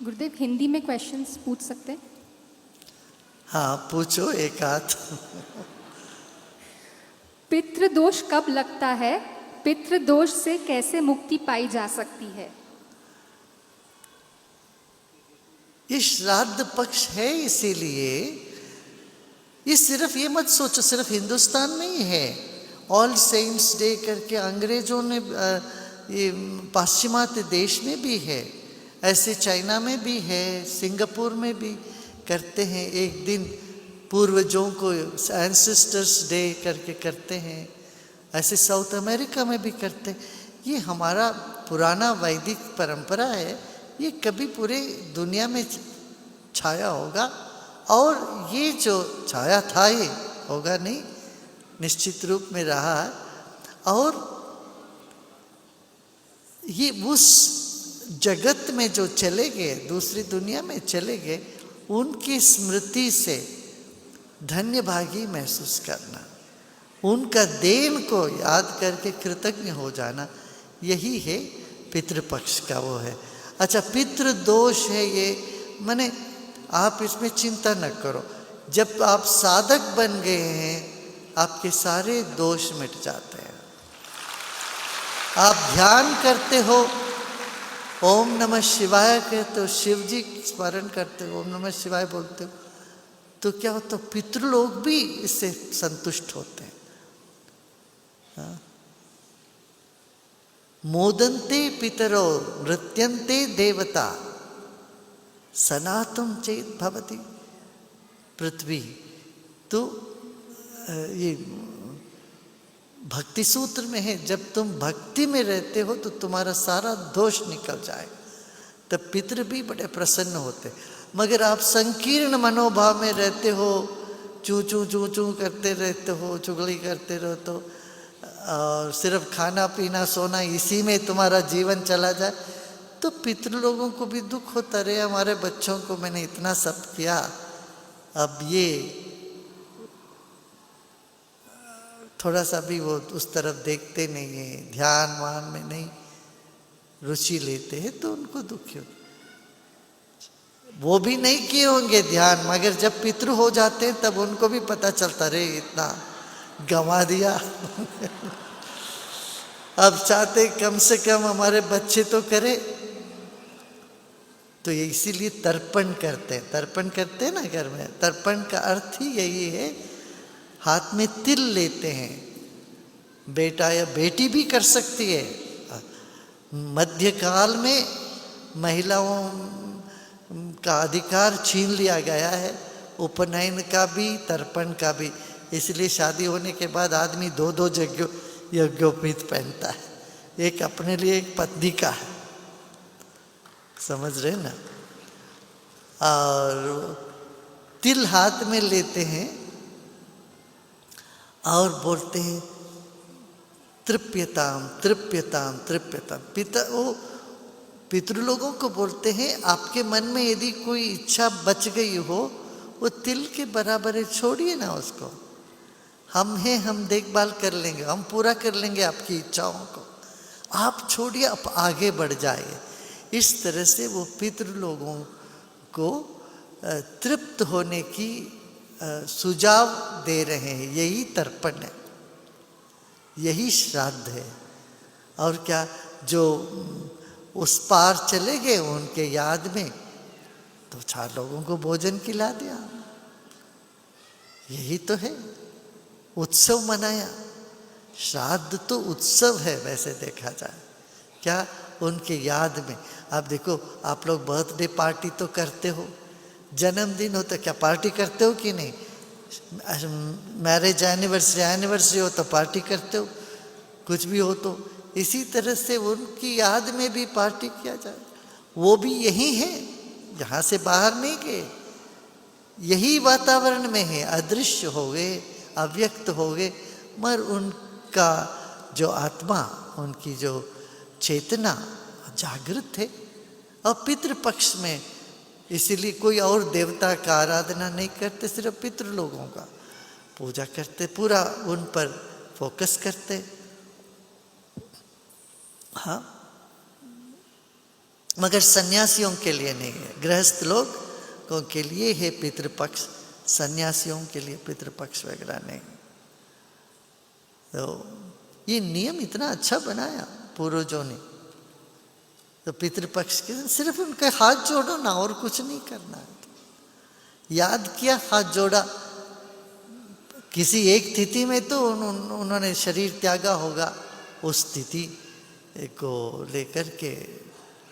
गुरुदेव, हिंदी में क्वेश्चंस पूछ सकते हैं? हाँ पूछो एक आध। पितृदोष कब लगता है? पितृदोष से कैसे मुक्ति पाई जा सकती है? ये श्राद्ध पक्ष है, इसीलिए ये सिर्फ ये मत सोचो सिर्फ हिंदुस्तान में ही है। ऑल सेंट्स डे करके अंग्रेजों ने ये पाश्चिमात्य देश में भी है, ऐसे चाइना में भी है, सिंगापुर में भी करते हैं। एक दिन पूर्वजों को एंसेस्टर्स डे करके करते हैं, ऐसे साउथ अमेरिका में भी करते हैं। ये हमारा पुराना वैदिक परंपरा है, ये कभी पूरे दुनिया में छाया होगा। और ये जो छाया था ये होगा नहीं, निश्चित रूप में रहा है। और ये उस जगत में जो चले गए, दूसरी दुनिया में चले गए, उनकी स्मृति से धन्यभागी महसूस करना, उनका देन को याद करके कृतज्ञ हो जाना, यही है पितृपक्ष का वो है। अच्छा, पितृ दोष है ये, माने आप इसमें चिंता न करो। जब आप साधक बन गए हैं, आपके सारे दोष मिट जाते हैं। आप ध्यान करते हो, ओम नमः शिवाय कहते हो, शिव जी स्मरण करते हो, ओम नमः शिवाय बोलते हो, तो क्या होता है, पितृलोक भी इससे संतुष्ट होते हैं। हाँ? मोदन्ते पितरो नृत्यन्ते देवता सनातन चेत भवति पृथ्वी। तो ये भक्ति सूत्र में है, जब तुम भक्ति में रहते हो तो तुम्हारा सारा दोष निकल जाए, तब पितृ भी बड़े प्रसन्न होते। मगर आप संकीर्ण मनोभाव में रहते हो, चू चू चू चू करते रहते हो, चुगली करते रहते हो, और सिर्फ खाना पीना सोना इसी में तुम्हारा जीवन चला जाए, तो पितृ लोगों को भी दुख होता रहे, हमारे बच्चों को मैंने इतना सब किया, अब ये थोड़ा सा भी वो उस तरफ देखते नहीं है, ध्यान वान में नहीं रुचि लेते हैं, तो उनको दुख होता। वो भी नहीं किए होंगे ध्यान, मगर जब पितृ हो जाते हैं तब उनको भी पता चलता, रे इतना गंवा दिया। अब चाहते कम से कम हमारे बच्चे तो करे, तो ये इसीलिए तर्पण करते हैं। तर्पण करते हैं ना घर में, तर्पण का अर्थ ही यही है, हाथ में तिल लेते हैं। बेटा या बेटी भी कर सकती है। मध्यकाल में महिलाओं का अधिकार छीन लिया गया है, उपनयन का भी तर्पण का भी। इसलिए शादी होने के बाद आदमी दो दो यज्ञोपवीत पहनता है, एक अपने लिए एक पत्नी का है, समझ रहे ना। और तिल हाथ में लेते हैं और बोलते हैं तृप्यताम तृप्यताम तृप्यताम। वो पितृ लोगों को बोलते हैं, आपके मन में यदि कोई इच्छा बच गई हो, वो तिल के बराबर है, छोड़िए ना उसको। हम हैं, हम देखभाल कर लेंगे, हम पूरा कर लेंगे आपकी इच्छाओं को, आप छोड़िए, आप आगे बढ़ जाइए। इस तरह से वो पितृ लोगों को तृप्त होने की सुझाव दे रहे हैं। यही तर्पण है, यही श्राद्ध है। और क्या, जो उस पार चले गए उनके याद में, तो 4 लोगों को भोजन खिला दिया, यही तो है। उत्सव मनाया, श्राद्ध तो उत्सव है वैसे देखा जाए, क्या उनके याद में। आप देखो, आप लोग बर्थडे पार्टी तो करते हो, जन्मदिन हो तो क्या पार्टी करते हो कि नहीं? मैरिज एनिवर्सरी हो तो पार्टी करते हो, कुछ भी हो तो। इसी तरह से उनकी याद में भी पार्टी किया जाए। वो भी यही है, यहाँ से बाहर नहीं गए, यही वातावरण में है। अदृश्य हो गए, अव्यक्त हो गए, मगर उनका जो आत्मा, उनकी जो चेतना जागृत है। और पितृपक्ष में इसीलिए कोई और देवता का आराधना नहीं करते, सिर्फ पितृ लोगों का पूजा करते, पूरा उन पर फोकस करते। हाँ, मगर सन्यासियों के लिए नहीं है। गृहस्थ लोगों के लिए है पितृपक्ष, सन्यासियों के लिए पितृपक्ष वगैरह नहीं। तो ये नियम इतना अच्छा बनाया पूर्वजों ने। तो पितृपक्ष के सिर्फ उनके हाथ जोड़ो ना, और कुछ नहीं करना है। याद किया, हाथ जोड़ा, किसी एक स्थिति में तो उन्होंने शरीर त्यागा होगा, उस स्थिति को लेकर के,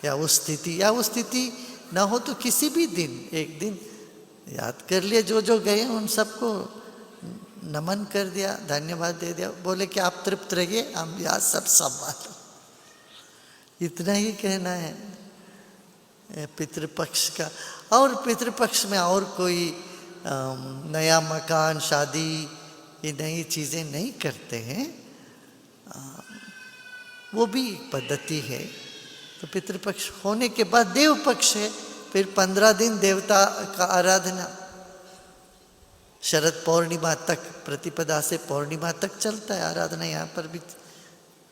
या उस स्थिति ना हो तो किसी भी दिन एक दिन याद कर लिया, जो जो गए उन सबको नमन कर दिया, धन्यवाद दे दिया, बोले कि आप तृप्त रहिए, हम याद सब संभालो। इतना ही कहना है पितृपक्ष का। और पितृपक्ष में और कोई नया मकान, शादी, ये नई चीज़ें नहीं करते हैं, वो भी पद्धति है। तो पितृपक्ष होने के बाद देव पक्ष है, फिर 15 दिन देवता का आराधना, शरद पौर्णिमा तक, प्रतिपदा से पौर्णिमा तक चलता है आराधना। यहाँ पर भी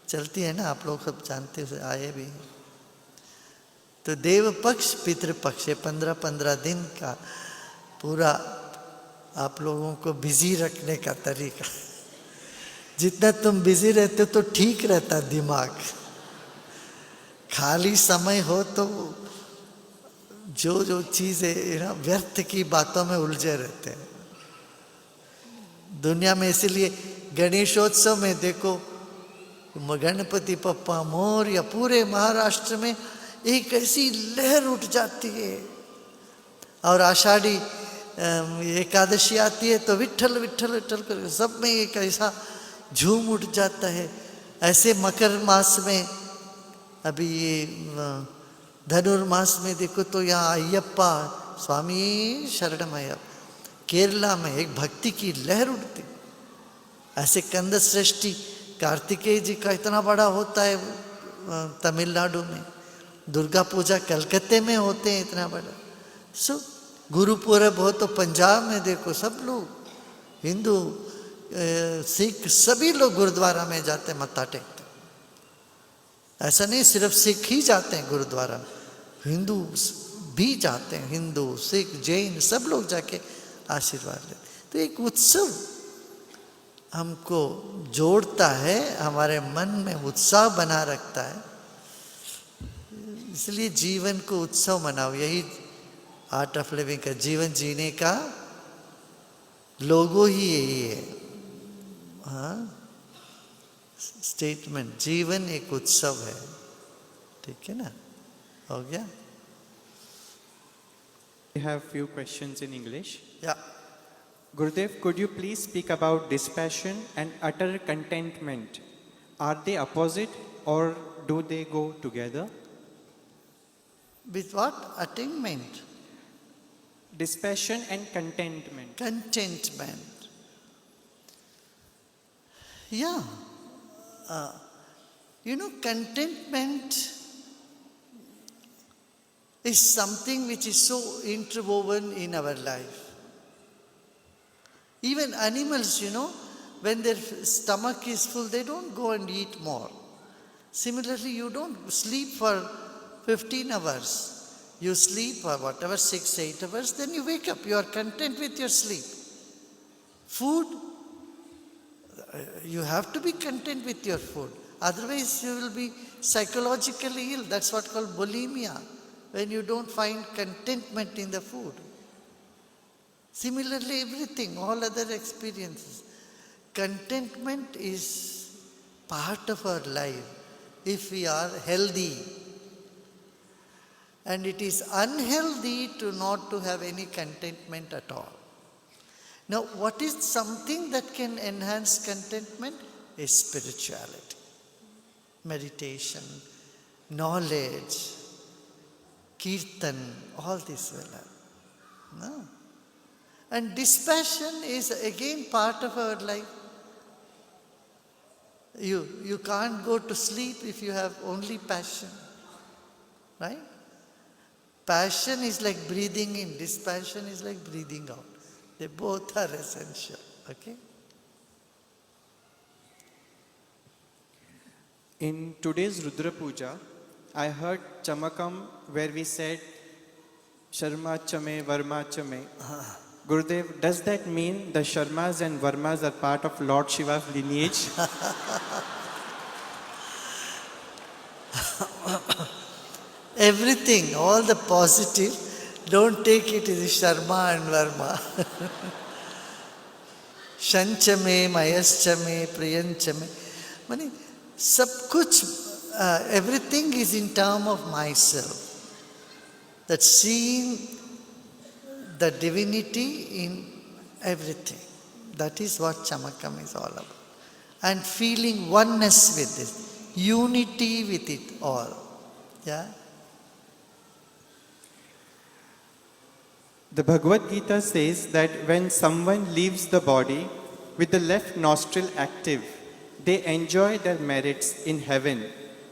चलती है ना, आप लोग सब जानते हो, आए भी हैं। तो देव पक्ष पितृपक्ष है, 15-15 दिन का पूरा आप लोगों को बिजी रखने का तरीका। जितना तुम बिजी रहते हो तो ठीक रहता दिमाग। खाली समय हो तो जो चीज़ें ना व्यर्थ की बातों में उलझे रहते हैं दुनिया में। इसीलिए गणेशोत्सव में देखो, गणपति बप्पा मोरया, पूरे महाराष्ट्र में एक ऐसी लहर उठ जाती है। और आषाढ़ी एकादशी आती है तो विठ्ठल विठ्ठल विठ्ठल कर सब में एक ऐसा झूम उठ जाता है। ऐसे मकर मास में, अभी ये धनुर्मास में देखो तो यहाँ अय्यप्पा स्वामी शरणमयप्पा, केरला में एक भक्ति की लहर उठती। ऐसे कंद सृष्टि कार्तिकेय जी का इतना बड़ा होता है तमिलनाडु में, दुर्गा पूजा कलकत्ते में होते हैं इतना बड़ा। सो गुरु पूरब हो तो पंजाब में देखो, सब लोग हिंदू सिख सभी लोग गुरुद्वारा में जाते हैं, मत्था टेकते। ऐसा नहीं सिर्फ सिख ही जाते हैं गुरुद्वारा में, हिंदू भी जाते हैं, हिंदू सिख जैन सब लोग जाके आशीर्वाद लेते। तो एक उत्सव हमको जोड़ता है, हमारे मन में उत्साह बना रखता है। इसलिए जीवन को उत्सव मनाओ, यही आर्ट ऑफ लिविंग का, जीवन जीने का लोगो ही यही है। हाँ, स्टेटमेंट, जीवन एक उत्सव है। ठीक है ना, हो गया। We have few questions in English. Yeah. Gurudev, could you please speak about dispassion and utter contentment? Are they opposite or do they go together? With what? Attainment. Dispassion and contentment. Contentment. Yeah. Contentment is something which is so interwoven in our life. Even animals, when their stomach is full, they don't go and eat more. Similarly, you don't sleep for 15 hours. You sleep for whatever, 6-8 hours, then you wake up. You are content with your sleep. Food, you have to be content with your food. Otherwise, you will be psychologically ill. That's what called bulimia, when you don't find contentment in the food. Similarly, everything, all other experiences. Contentment is part of our life if we are healthy. And it is unhealthy not to have any contentment at all. Now, what is something that can enhance contentment? Is spirituality, meditation, knowledge, kirtan, all this will help. No? And dispassion is again part of our life. You can't go to sleep if you have only passion, right? Passion is like breathing in, dispassion is like breathing out. They both are essential, okay? In today's Rudra Puja, I heard Chamakam where we said Sharma Chame, Varma Chame. Gurudev, does that mean the Sharmas and Varmas are part of Lord Shiva's lineage? Everything, all the positive, don't take it as Sharma and Varma. Shanchame, Mayaschame, Priyanchame. Mani, sab kuch, everything is in term of myself. That seeing the divinity in everything. That is what Chamakam is all about. And feeling oneness with it, unity with it all. Yeah? The Bhagavad Gita says that when someone leaves the body with the left nostril active, they enjoy their merits in heaven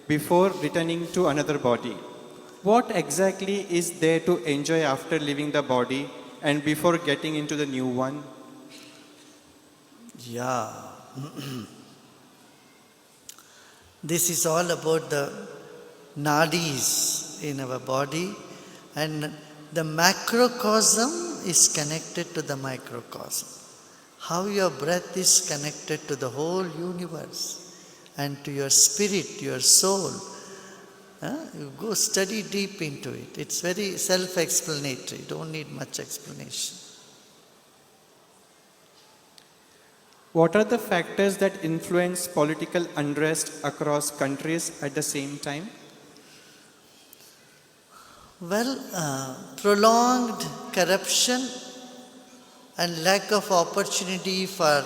before returning to another body. What exactly is there to enjoy after leaving the body and before getting into the new one? Yeah. This is all about the nadis in our body, and the macrocosm is connected to the microcosm. How your breath is connected to the whole universe and to your spirit, your soul. You go study deep into it. It's very self-explanatory. Don't need much explanation. What are the factors that influence political unrest across countries at the same time? Well, prolonged corruption and lack of opportunity for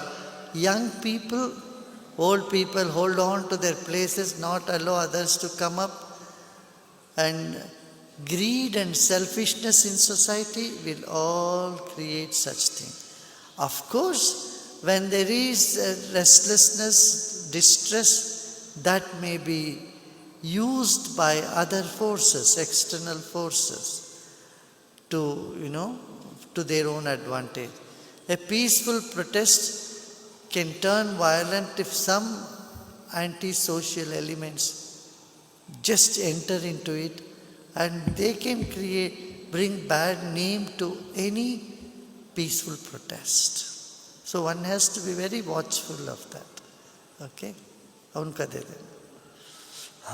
young people, old people hold on to their places, not allow others to come up, and greed and selfishness in society will all create such thing. Of course, when there is restlessness, distress, that may be used by other forces, external forces, to, to their own advantage. A peaceful protest can turn violent if some anti-social elements just enter into it, and they can bring bad name to any peaceful protest. So one has to be very watchful of that. Okay? Unka de den.